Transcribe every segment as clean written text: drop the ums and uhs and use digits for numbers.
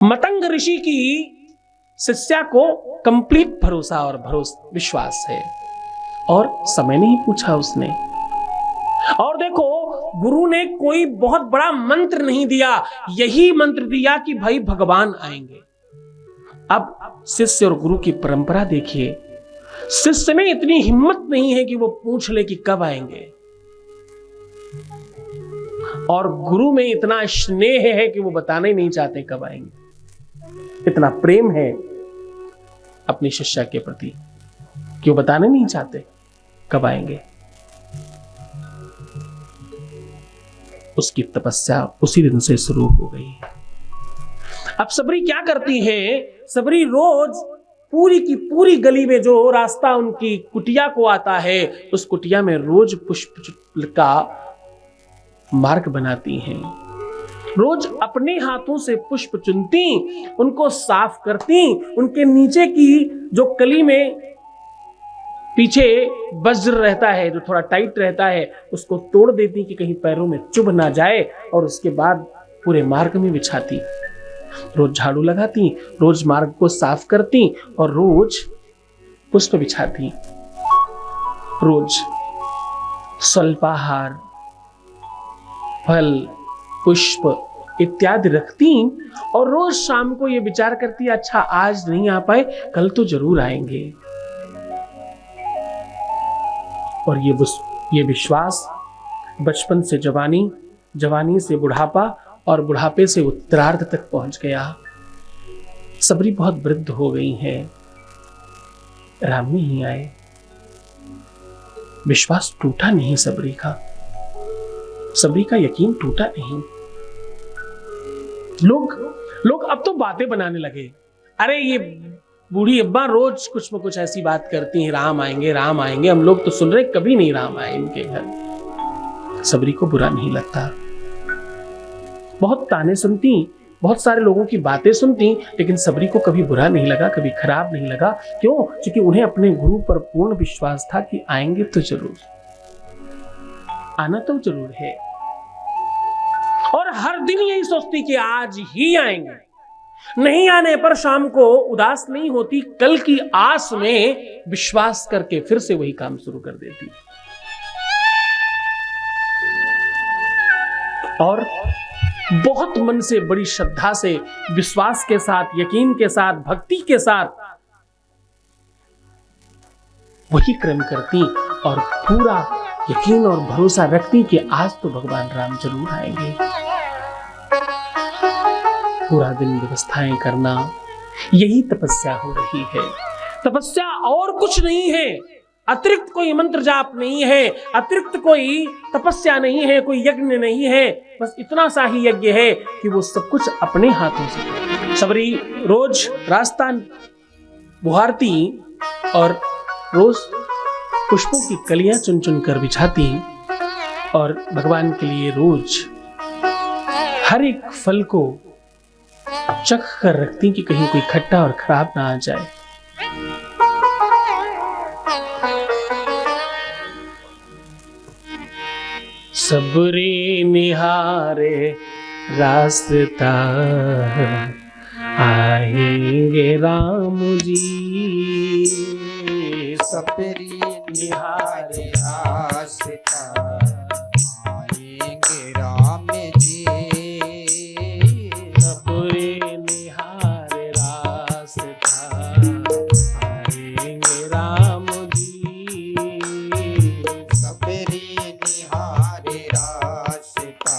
मतंग ऋषि की शिष्या को कंप्लीट भरोसा और विश्वास है, और समय नहीं पूछा उसने। और देखो, गुरु ने कोई बहुत बड़ा मंत्र नहीं दिया, यही मंत्र दिया कि भाई भगवान आएंगे। अब शिष्य और गुरु की परंपरा देखिए, शिष्य में इतनी हिम्मत नहीं है कि वो पूछ ले कि कब आएंगे, और गुरु में इतना स्नेह है कि वो बताना ही नहीं चाहते कब आएंगे। इतना प्रेम है अपनी शिष्या के प्रति कि वो बताने नहीं चाहते कब आएंगे। उसकी तपस्या उसी दिन से शुरू हो गई। अब सबरी क्या करती है, सबरी रोज पूरी की पूरी गली में जो रास्ता उनकी कुटिया को आता है, उस कुटिया में रोज पुष्प का मार्ग बनाती हैं। रोज अपने हाथों से पुष्प चुनती, उनको साफ करती, उनके नीचे की जो कली में पीछे वज्र रहता है, जो थोड़ा टाइट रहता है, उसको तोड़ देती कि कहीं पैरों में चुभ ना जाए, और उसके बाद पूरे मार्ग में बिछाती। रोज झाड़ू लगाती, रोज मार्ग को साफ करती, और रोज पुष्प बिछाती। रोज स्वल्पाहार, फल, पुष्प इत्यादि रखती, और रोज शाम को ये विचार करती, अच्छा आज नहीं आ पाए, कल तो जरूर आएंगे। और ये विश्वास बचपन से जवानी, जवानी से बुढ़ापा, और बुढ़ापे से उत्तरार्ध तक पहुंच गया। सबरी बहुत वृद्ध हो गई हैं, राम नहीं आए। विश्वास टूटा नहीं सबरी का, सबरी का यकीन टूटा नहीं। लोग अब तो बातें बनाने लगे, अरे ये बूढ़ी अब्बा रोज कुछ न कुछ ऐसी बात करती हैं, राम आएंगे राम आएंगे। हम लोग तो सुन रहे, कभी नहीं राम आए इनके घर। सबरी को बुरा नहीं लगता, बहुत ताने सुनती, बहुत सारे लोगों की बातें सुनती, लेकिन सबरी को कभी बुरा नहीं लगा, कभी खराब नहीं लगा। क्यों? क्योंकि उन्हें अपने गुरु पर पूर्ण विश्वास था कि आएंगे तो जरूर, आना तो जरूर है। और हर दिन यही सोचती कि आज ही आएंगे। नहीं आने पर शाम को उदास नहीं होती, कल की आस में विश्वास करके फिर से वही काम शुरू कर देती। और बहुत मन से, बड़ी श्रद्धा से, विश्वास के साथ, यकीन के साथ, भक्ति के साथ वही क्रम करती, और पूरा यकीन और भरोसा रखती कि आज तो भगवान राम जरूर आएंगे। पूरा दिन व्यवस्थाएं करना, यही तपस्या हो रही है। तपस्या और कुछ नहीं है, अतिरिक्त कोई मंत्र जाप नहीं है, अतिरिक्त कोई तपस्या नहीं है, कोई यज्ञ नहीं है। बस इतना सा ही यज्ञ है कि वो सब कुछ अपने हाथों से। सबरी रोज रास्ता बुहारती, और रोज पुष्पों की कलियां चुन चुन कर बिछाती, और भगवान के लिए रोज हर एक फल को चख कर रखती कि कहीं कोई खट्टा और खराब ना आ जाए। सबरी निहारे रास्ता, आएंगे राम जी। सबरी निहारे रास्ता, आएंगे राम जी। सबरी निहारे रास्ता, आएंगे राम जी। सबरी निहारे रास्ता,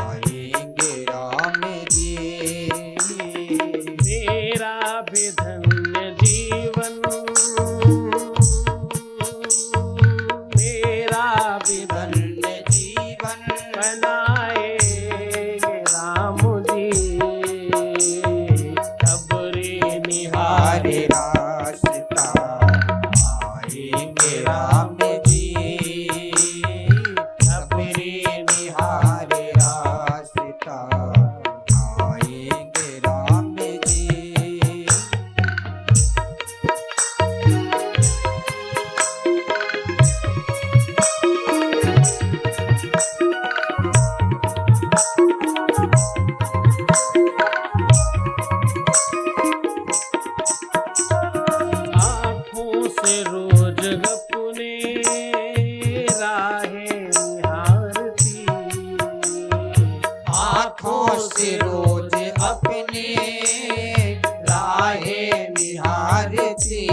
आएंगे राम जी। मेरा अपने राहे निहारती,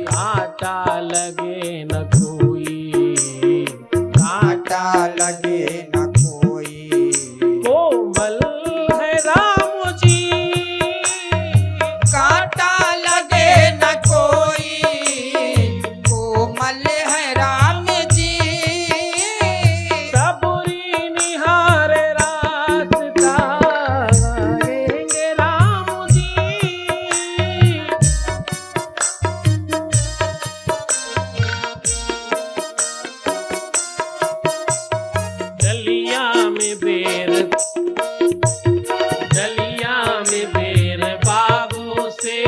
कांटा लगे न कोई, कांटा लगे न कोई, कोमल है राम जी, कांटा लगे न कोई, कोमल है राम जी, सबरी निहार रास्ता आएंगे राम जी। डलिया में बेर, डलिया में बेर बागों से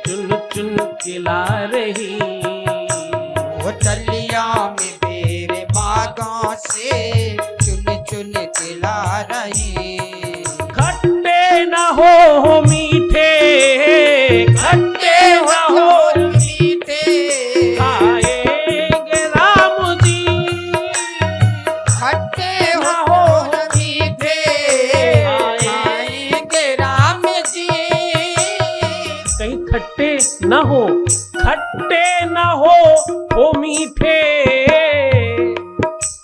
चुन चुन के ला रही, वो डलिया में मेरे बागों से चुन चुन के ला रही, खट्टे न हो मीठे, खट्टे न हो मीठे, खाएंगे राम जी, खट्टे हो मीठे, आएंगे राम जी, कहीं खट्टे न हो, खट्टे न हो मीठे,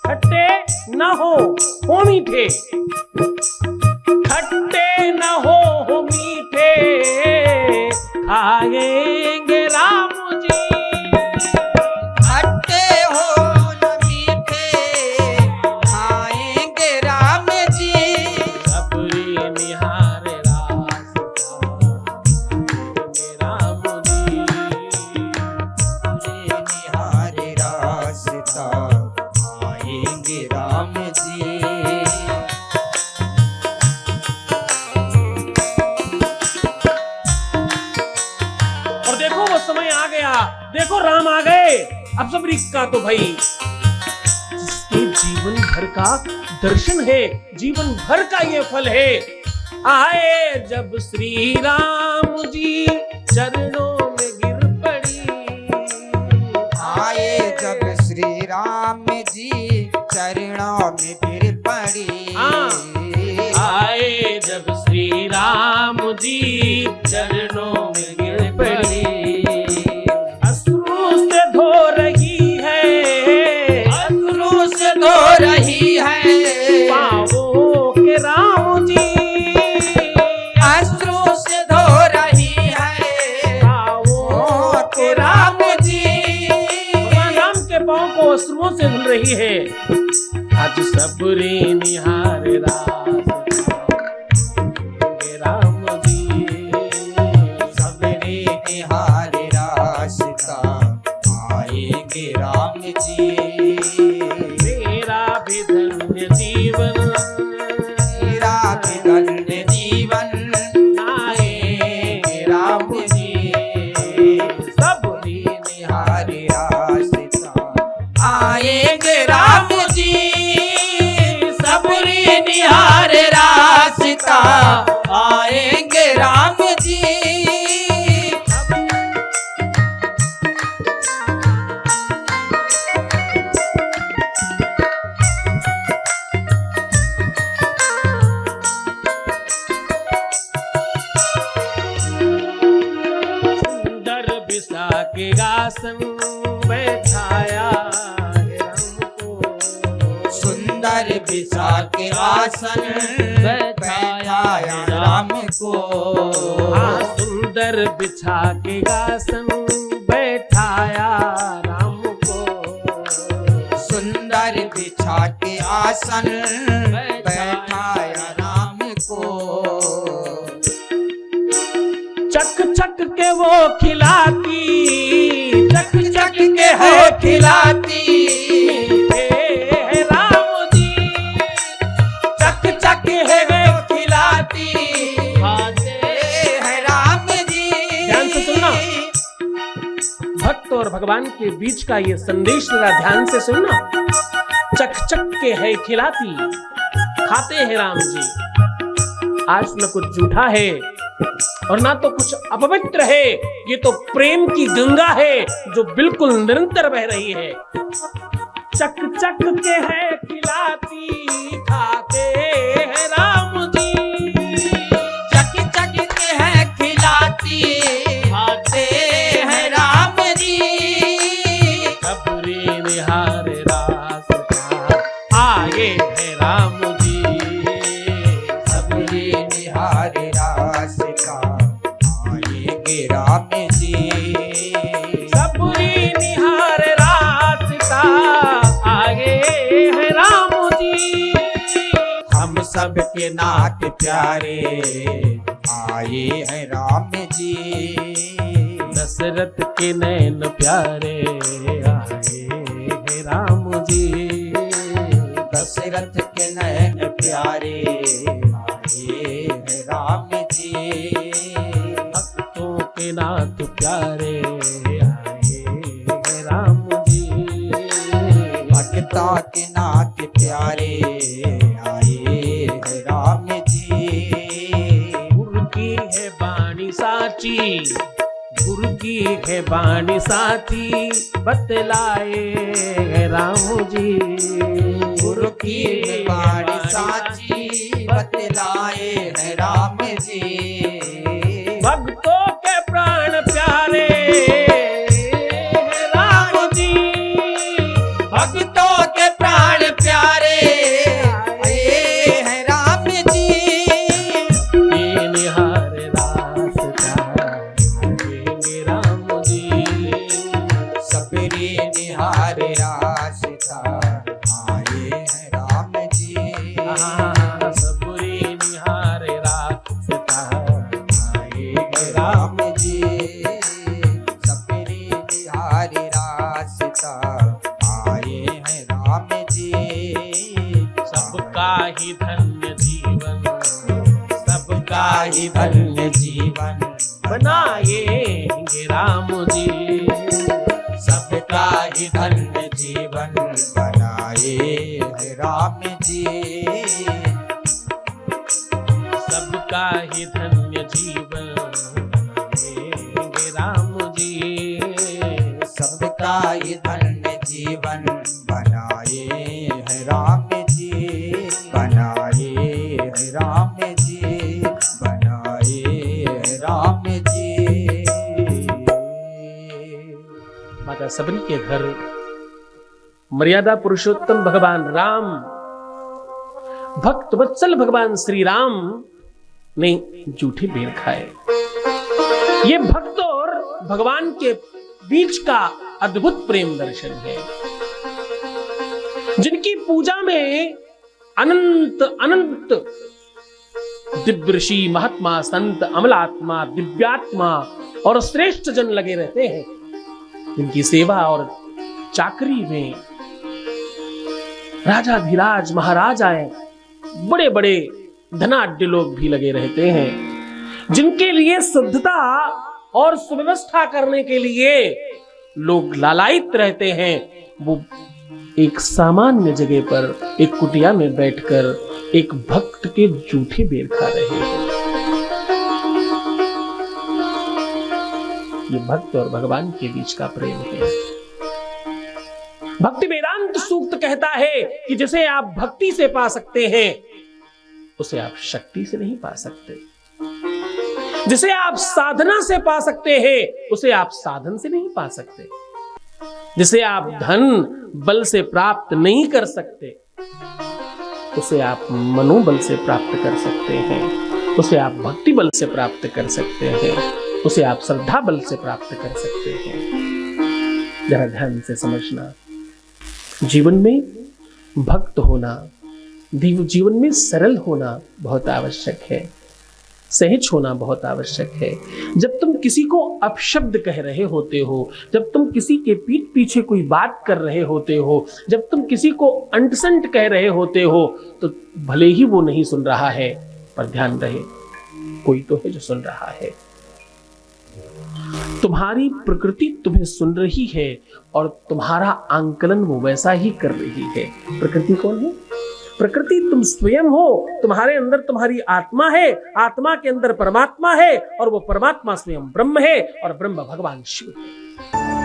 खट्टे न हो मीठे, खट्टे न हो मीठे, खाएंगे राम जी। खट्टे हो न मीठे, आएंगे राम जी, सबरी निहार रास्ता आएंगे राम जी। रे निहारे रास्ता आएंगे राम जी। और देखो वो समय आ गया, देखो राम आ गए। अब सबरी का तो भाई जिसके जीवन भर का दर्शन है, जीवन भर का ये फल है। आए जब श्री राम जी चरणों में गिर पड़ी, आए जब श्री राम जी चरणों में गिर पड़ी, आए जब श्री राम जी चरणों में गिर पड़ी, अश्रु से धो रही है, अश्रु से धो रही है, पाँवों के राम जी, अश्रु से धो रही है, पाँवों के राम जी, भगवान राम के पाँव को अश्रुओं से धुल रही है। आज सबरी निहार रास्ता राम जी, सबरे निहारे रास्ता आएंगे राम जी, मेरा भी धन्य जीवन, मेरा भी धन्य जीवन आएंगे राम जी, सबरी निहारे रास्ता आएंगे राम जी, सबरे निहारे रास्ता आएंगे राम जी। सुंदर बिसा के आसन बैठाया है राम को, सुंदर बिछा के आसन बैठाया राम को, हाँ सुंदर बिछा के आसन बैठाया राम को, सुंदर बिछा के आसन बैठाया राम को, चक चक के वो खिलाती, चक चक के है खिलाती, हे राम जी, चक चक है वो खिलाती, खाते है राम जी। ध्यान से सुनना, भक्त और भगवान के बीच का ये संदेश जरा ध्यान से सुनना। चक चक के है खिलाती, खाते हैं राम जी। आज न कुछ झूठा है और ना तो कुछ अपवित्र है, ये तो प्रेम की गंगा है जो बिल्कुल निरंतर बह रही है। चक चक के है खिलाती, खाते हैं राम जी। निहारे रास्ता आएंगे राम जी। सबरी निहार रास्ता आगे है राम जी। हम सबके नाथ प्यारे आए हैं राम जी। दशरथ के नैन प्यारे आए हैं राम जी। दशरथ के नैन प्यारे आए हैं राम जी। भक्तों के नाथ प्यारे आए हैं राम जी। भक्ता के नाथ प्यारे आए हैं राम जी। गुरु की है बाणी साची, गुरु की है बाणी साची, बतलाए है राम जी। गुरु की बाणी साची बतलाए हैं राम जी। भक्तों के प्राण प्यारे है राम जी। भक्तों के प्राण प्यारे आए हैं राम जी। ये निहार रास्ता आएंगे राम जी। सबरी निहार रास्ता आए हैं राम जी। सबरी निहार रास्ता आए हैं राम जी। सबरी निहार रास्ता आए हैं राम जी। सबका ही धन्य जीवन, सबका ही धन्य जीवन बनाएंगे राम जी। सबका ही धन्य जीवन बनाए हैं राम जी। सबका ही धन्य जीवन बनाएंगे राम जी। सबका ही धन्य जीवन बनाए हैं राम जी। बनाए हैं राम जी। बनाए हैं राम जी। माता सबरी के घर मर्यादा पुरुषोत्तम भगवान राम, भक्त वत्सल भगवान श्री राम ने जूठे बेर खाए। ये भक्त और भगवान के बीच का अद्भुत प्रेम दर्शन है, जिनकी पूजा में अनंत अनंत दिव्य ऋषि, महात्मा, संत, अमलात्मा, दिव्यात्मा और श्रेष्ठ जन लगे रहते हैं, जिनकी सेवा और चाकरी में राजाधिराज महाराजाएं, बड़े बड़े धनाढ्य लोग भी लगे रहते हैं, जिनके लिए शुद्धता और सुव्यवस्था करने के लिए लोग लालायित रहते हैं। वो एक सामान्य जगह पर एक कुटिया में बैठकर एक भक्त के जूठे बेर खा रहे हैं। ये भक्त और भगवान के बीच का प्रेम है। भक्ति वेदांत सूक्त कहता है कि जिसे आप भक्ति से पा सकते हैं, उसे आप शक्ति से नहीं पा सकते। जिसे आप साधना से पा सकते हैं, उसे आप साधन से नहीं पा सकते। जिसे आप धन बल से प्राप्त नहीं कर सकते, उसे आप मनोबल से प्राप्त कर सकते हैं। उसे आप भक्ति बल से प्राप्त कर सकते हैं। उसे आप श्रद्धा बल से प्राप्त कर सकते हैं। जरा ध्यान से समझना, जीवन में भक्त होना, जीवन में सरल होना बहुत आवश्यक है, सहज होना बहुत आवश्यक है। जब तुम किसी को अपशब्द कह रहे होते हो, जब तुम किसी के पीठ पीछे कोई बात कर रहे होते हो, जब तुम किसी को अंटसंट कह रहे होते हो, तो भले ही वो नहीं सुन रहा है, पर ध्यान रहे कोई तो है जो सुन रहा है। तुम्हारी प्रकृति तुम्हें सुन रही है और तुम्हारा आंकलन वो वैसा ही कर रही है। प्रकृति कौन है? प्रकृति तुम स्वयं हो। तुम्हारे अंदर तुम्हारी आत्मा है, आत्मा के अंदर परमात्मा है, और वो परमात्मा स्वयं ब्रह्म है, और ब्रह्म भगवान शिव है।